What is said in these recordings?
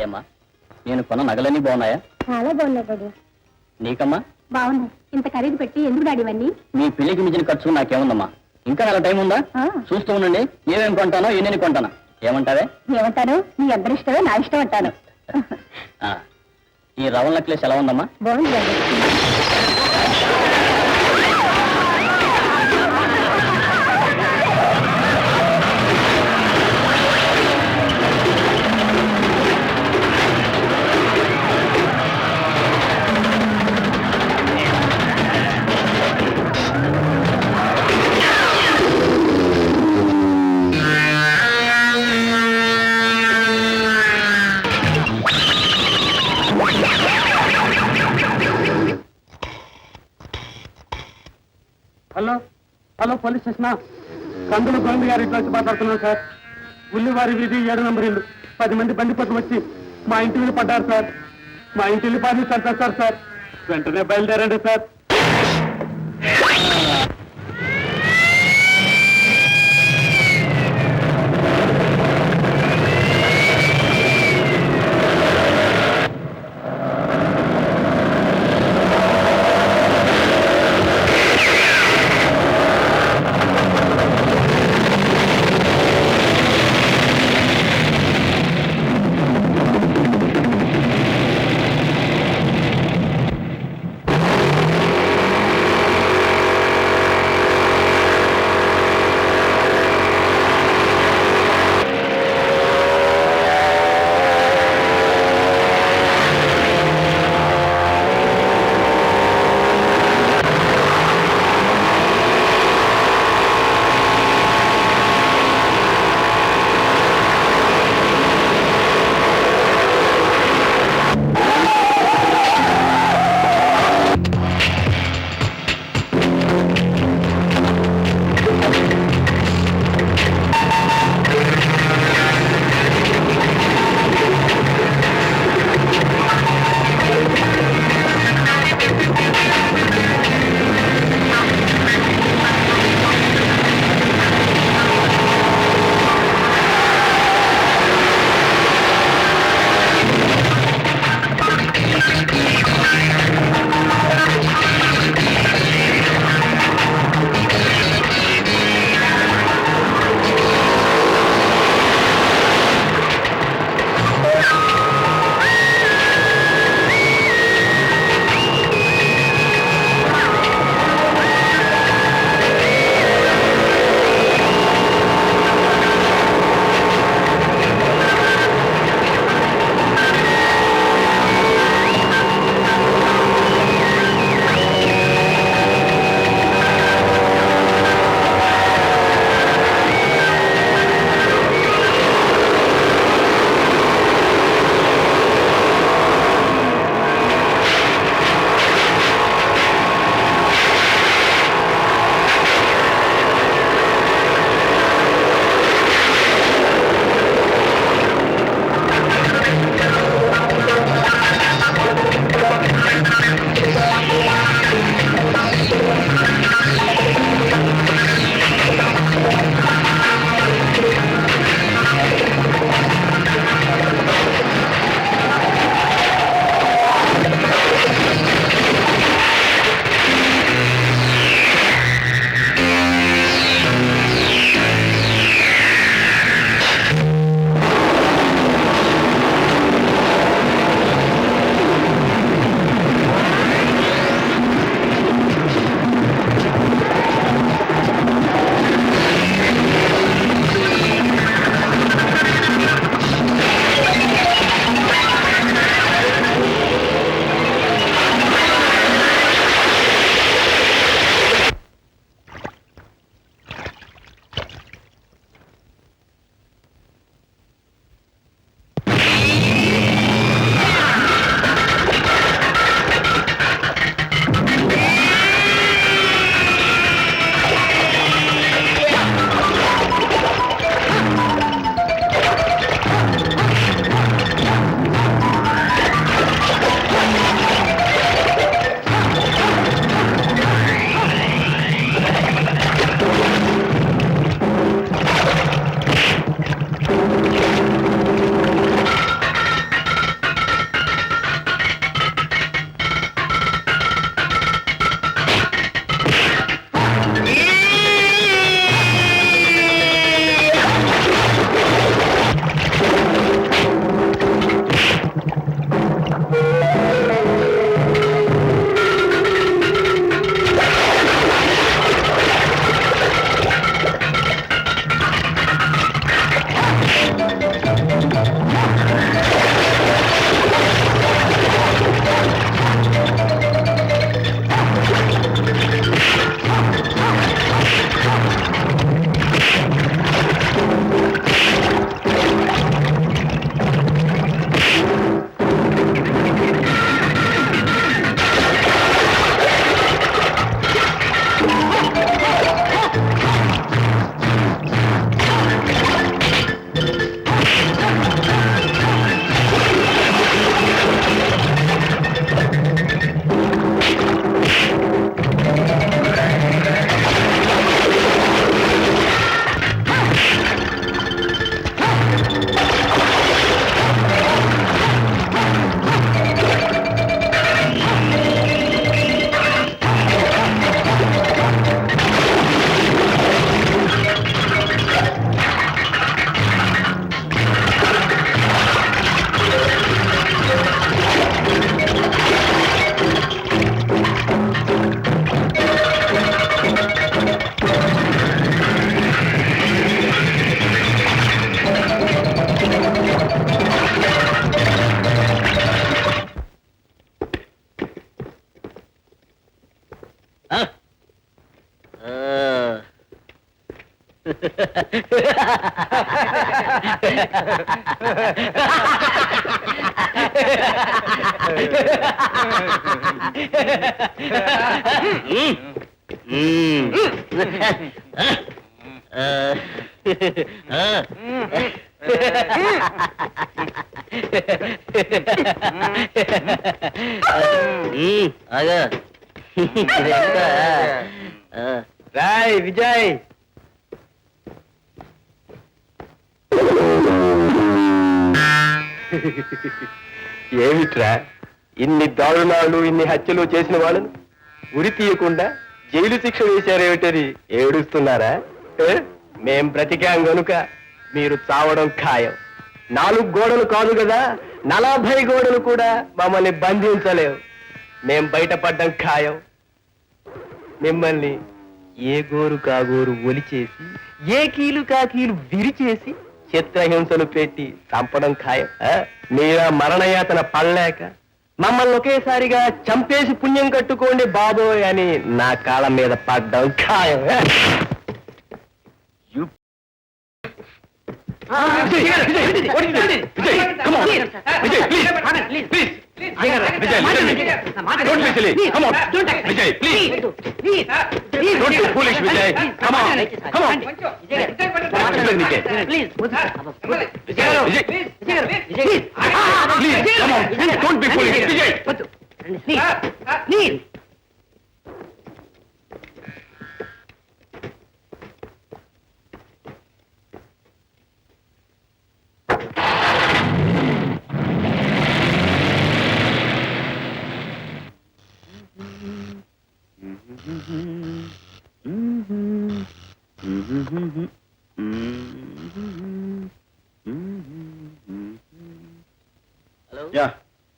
ఏమ్మా, నేను కొన్న నగలన్నీ బాగున్నాయా? చాలా బాగున్నాయి డాడీ. నీకమ్మా? బాగున్నాయి. ఇంత ఖరీదు పెట్టి ఎందుకు డాడీ ఇవన్నీ? మీ పెళ్లికి మించిన ఖర్చు నాకేముందమ్మా. ఇంకా నెల టైం ఉందా? చూస్తూ ఉండండి, ఏమేమి కొంటానో ఎన్ని కొంటానా. ఏమంటావే? ఏమంటాను? మీ అందరి ఇష్టమే, నా ఇష్టం అంటాను. ఈ రవల్ నెక్లెస్ ఎలా ఉందమ్మా? బాగుంది డాడీ. హలో హలో, పోలీస్ స్టేషనా? కందులు గోవింద్ గారి ఇంట్లో వచ్చి మాట్లాడుతున్నాను సార్. ఉల్లివారి వీధి 7 నంబర్ ఇల్లు. 10 మంది బండి పట్టు వచ్చి మా ఇంటి మీద పడ్డారు సార్. మా ఇంటి ఇల్లు పాది చంపేస్తారు సార్. వెంటనే బయలుదేరండి సార్. అగా రాయ్ విజయ్ ఏమిట్రా ఇన్ని దారుణాలు ఇన్ని హత్యలు చేసిన వాళ్ళను ఉరి తీయకుండా జైలు శిక్ష వేశారేమిటని ఏడుస్తున్నారా మేం బ్రతికాం గనుక మీరు చావడం ఖాయం 4 గోడలు కాదు కదా 40 గోడలు కూడా మమ్మల్ని బంధించలేవు మేం బయటపడ్డం ఖాయం మిమ్మల్ని ఏ గోరు కాగోరు ఒలిచేసి ఏ కీలు కాకీలు విరిచేసి చిత్రహింసలు పెట్టి చంపడం ఖాయం మీరా మరణయాతన పడలేక మమ్మల్ని ఒకేసారిగా చంపేసి పుణ్యం కట్టుకోండి బాబోయ్ అని నా కాళ్ళ మీద పడ్డం ఖాయం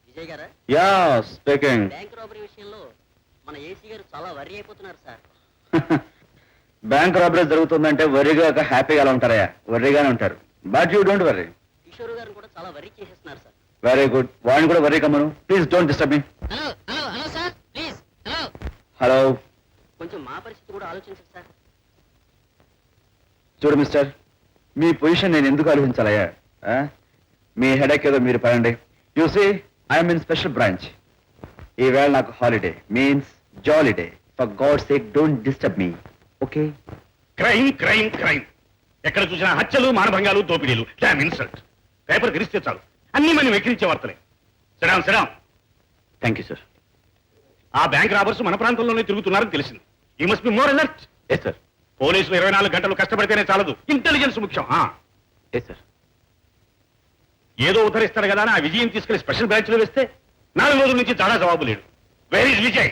విజయ్ గారా యా స్పీకింగ్. బ్యాంక్ రాబరీ విషయంలో మన ఏసీ గారు చాలా వరి అయిపోతున్నారు సార్. బ్యాంక్ రాబరీ జరుగుతుందంటే వర్రీగా హ్యాపీగా అలా ఉంటారయ్యా, వర్రీగానే ఉంటారు. But you don't worry. Kishore గారిని కూడా చాలా వరి చేసేస్తున్నారు సార్. Very good. వాడిని కూడా వర్రీ కమ్మను. Please don't disturb me. Hello hello hello sir please hello. Hello. కొంచెం మా పరిస్థితి కూడా ఆలోచించండి సార్. చూడు మిస్టర్, మీ పొజిషన్ నేను ఎందుకు ఆలోచించాలయ్యా? మీ హెడేక్ ఏదో మీరు పడండి. You see I'm in special branch. ఈవేళ నాకు holiday means jolly day. For God sake don't disturb me. Okay? Crime crime crime ఎక్కడ చూసినా హత్యలు మానభంగాలు దోపిడీలు. Dam insult. పేపర్ తెరిస్తే చాలు అన్ని మనం వెక్కిరించే వార్తలే. Saddam Saddam. Thank you sir. ఆ బ్యాంక్ రాబర్స్ మన ప్రాంతంలోనే తిరుగుతున్నారని తెలిసింది. You must be more alert. Yes sir. పోలీసులు 24 గంటలు కష్టపడితేనే చాలదు, ఇంటెలిజెన్స్ ముఖ్యం. Yes sir. ఏదో ఉద్ధరిస్తాడు కదా అని ఆ విజయం తీసుకెళ్లి స్పెషల్ బ్రాంచ్ లో వేస్తే 4 రోజుల నుంచి చాలా జవాబు లేడు. Where is Vijay?